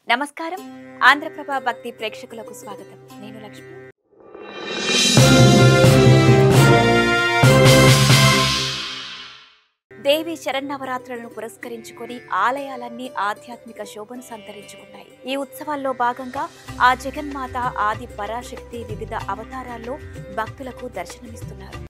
నమస్కారం. ఆంధ్రప్రభ భక్తి ప్రేక్షకులకు స్వాగతం. నేను లక్ష్మి. దేవి శరన్నవరాత్రులను పురస్కరించుకొని ఆలయాలన్నీ ఆధ్యాత్మిక శోభను సంతరించుకున్నాయి. ఈ ఉత్సవాల్లో భాగంగా ఆ జగన్మాత ఆది పరాశక్తి వివిధ అవతారాల్లో భక్తులకు దర్శనమిస్తున్నారు.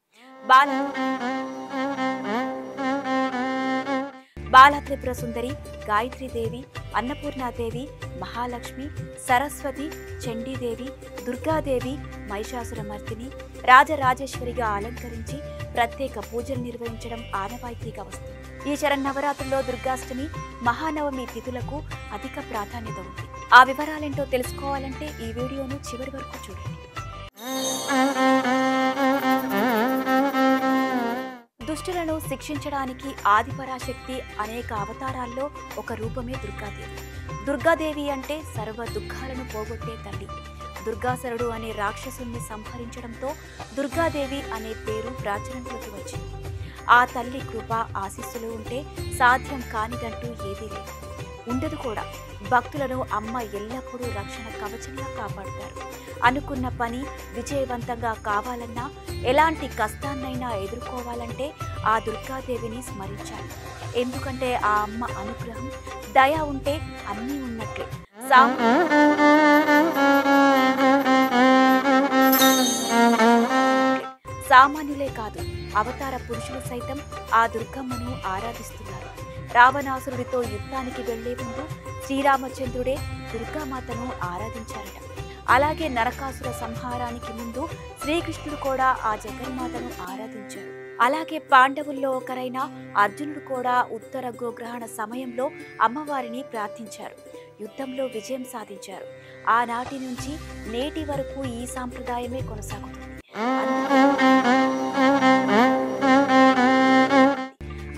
బాల త్రిపుర సుందరి, గాయత్రీదేవి, అన్నపూర్ణాదేవి, మహాలక్ష్మి, సరస్వతి, చండీదేవి, దుర్గాదేవి, మహిషాసురమర్దిని, రాజరాజేశ్వరిగా అలంకరించి ప్రత్యేక పూజలు నిర్వహించడం ఆనవాయితీగా వస్తుంది. ఈ శరన్నవరాత్రుల్లో దుర్గాష్టమి, మహానవమి తిథులకు అధిక ప్రాధాన్యత ఉంది. ఆ వివరాలేంటో తెలుసుకోవాలంటే ఈ వీడియోను చివరి వరకు చూడండి. దుష్టులను శిక్షించడానికి ఆదిపరాశక్తి అనేక అవతారాల్లో ఒక రూపమే దుర్గాదేవి. దుర్గాదేవి అంటే సర్వ దుఃఖాలను పోగొట్టే తల్లి. దుర్గాసురుడు అనే రాక్షసుని సంహరించడంతో దుర్గాదేవి అనే పేరు ప్రాచుర్యంలోకి వచ్చింది. ఆ తల్లి కృప ఆశీస్సులు ఉంటే సాధ్యం కానిదంటూ ఏదీ లేదు, ఉండదు కూడా. భక్తులను అమ్మ ఎల్లప్పుడూ రక్షణ కవచంగా కాపాడుతారు. అనుకున్న పని విజయవంతంగా కావాలన్నా, ఎలాంటి కష్టాన్నైనా ఎదుర్కోవాలంటే ఆ దుర్గాదేవిని స్మరించాలి. ఎందుకంటే ఆ అమ్మ అనుగ్రహం, దయ ఉంటే అన్నీ ఉన్నట్లే. సామాన్యులే కాదు, అవతార పురుషులు సైతం ఆ దుర్గమ్మను ఆరాధిస్తున్నారు. రావణాసురుడితో యుద్ధానికి వెళ్లే ముందు శ్రీరామచంద్రుడే దుర్గామాతను ఆరాధించారట. అలాగే నరకాసుర సంహారానికి ముందు శ్రీకృష్ణుడు కూడా ఆ జగన్మాతను ఆరాధించారు. అలాగే పాండవుల్లో ఒకరైన అర్జునుడు కూడా ఉత్తర గోగ్రహణ సమయంలో అమ్మవారిని ప్రార్థించారు. యుద్ధంలో విజయం సాధించారు. ఆనాటి నుంచి నేటి వరకు ఈ సాంప్రదాయమే కొనసాగుతుంది.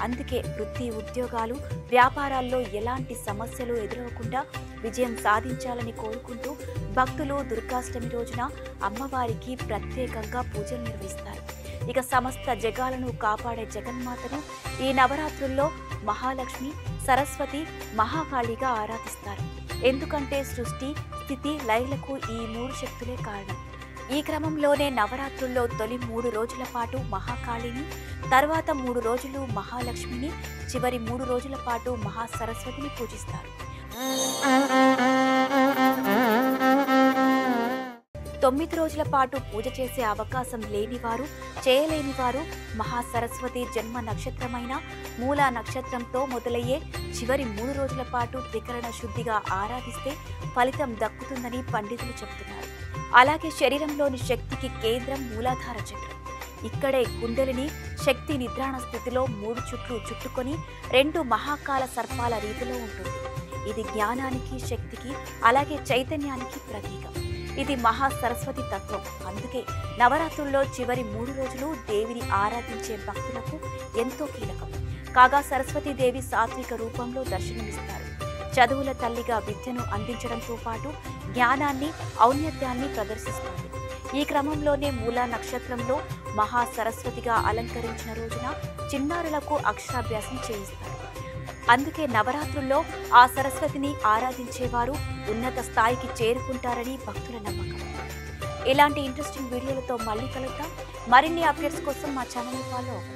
అందుకే వృత్తి, ఉద్యోగాలు, వ్యాపారాల్లో ఎలాంటి సమస్యలు ఎదురవకుండా విజయం సాధించాలని కోరుకుంటూ భక్తులు దుర్గాష్టమి రోజున అమ్మవారికి ప్రత్యేకంగా పూజలు నిర్వహిస్తారు. ఇక సమస్త జగాలను కాపాడే జగన్మాతను ఈ నవరాత్రుల్లో మహాలక్ష్మి, సరస్వతి, మహాకాళిగా ఆరాధిస్తారు. ఎందుకంటే సృష్టి, స్థితి, లయలకు ఈ 3 శక్తులే కారణం. ఈ క్రమంలోనే నవరాత్రుల్లో తొలి 3 రోజుల పాటు మహాకాళిని, తర్వాత 3 రోజులు మహాలక్ష్మిని, చివరి 3 రోజుల పాటు మహాసరస్వతిని పూజిస్తారు. 9 రోజుల పాటు పూజ చేసే అవకాశం లేనివారు, చేయలేనివారు మహాసరస్వతి జన్మ నక్షత్రమైన మూలా నక్షత్రంతో మొదలయ్యే చివరి 3 రోజుల పాటు త్రికరణ శుద్ధిగా ఆరాధిస్తే ఫలితం దక్కుతుందని పండితులు చెబుతున్నారు. అలాగే శరీరంలోని శక్తికి కేంద్రం మూలాధార చక్రం. ఇక్కడే కుండలిని శక్తి నిద్రాణ స్థితిలో 3 చుట్లు చుట్టుకొని 2 మహాకాల సర్పాల రీతిలో ఉంటుంది. ఇది జ్ఞానానికి, శక్తికి, అలాగే చైతన్యానికి ప్రతీక. ఇది మహాసరస్వతి తత్వం. అందుకే నవరాత్రుల్లో చివరి 3 రోజులు దేవిని ఆరాధించే భక్తులకు ఎంతో కీలకం. కాగా సరస్వతీదేవి సాత్విక రూపంలో దర్శనమిస్తారు. చదువుల తల్లిగా విద్యను అందించడంతో పాటు జ్ఞానాన్ని, ఔన్నత్యాన్ని ప్రదర్శిస్తుంది. ఈ క్రమంలోనే మూలా నక్షత్రంలో మహాసరస్వతిగా అలంకరించిన రోజున చిన్నారులకు అక్షరాభ్యాసం చేయిస్తారు. అందుకే నవరాత్రుల్లో ఆ సరస్వతిని ఆరాధించేవారు ఉన్నత స్థాయికి చేరుకుంటారని భక్తుల నమ్మకం. ఇలాంటి ఇంట్రెస్టింగ్ వీడియోలతో మళ్ళీ కలుద్దాం. మరిన్ని అప్డేట్స్ కోసం మా ఛానల్ని ఫాలో అవ్వండి.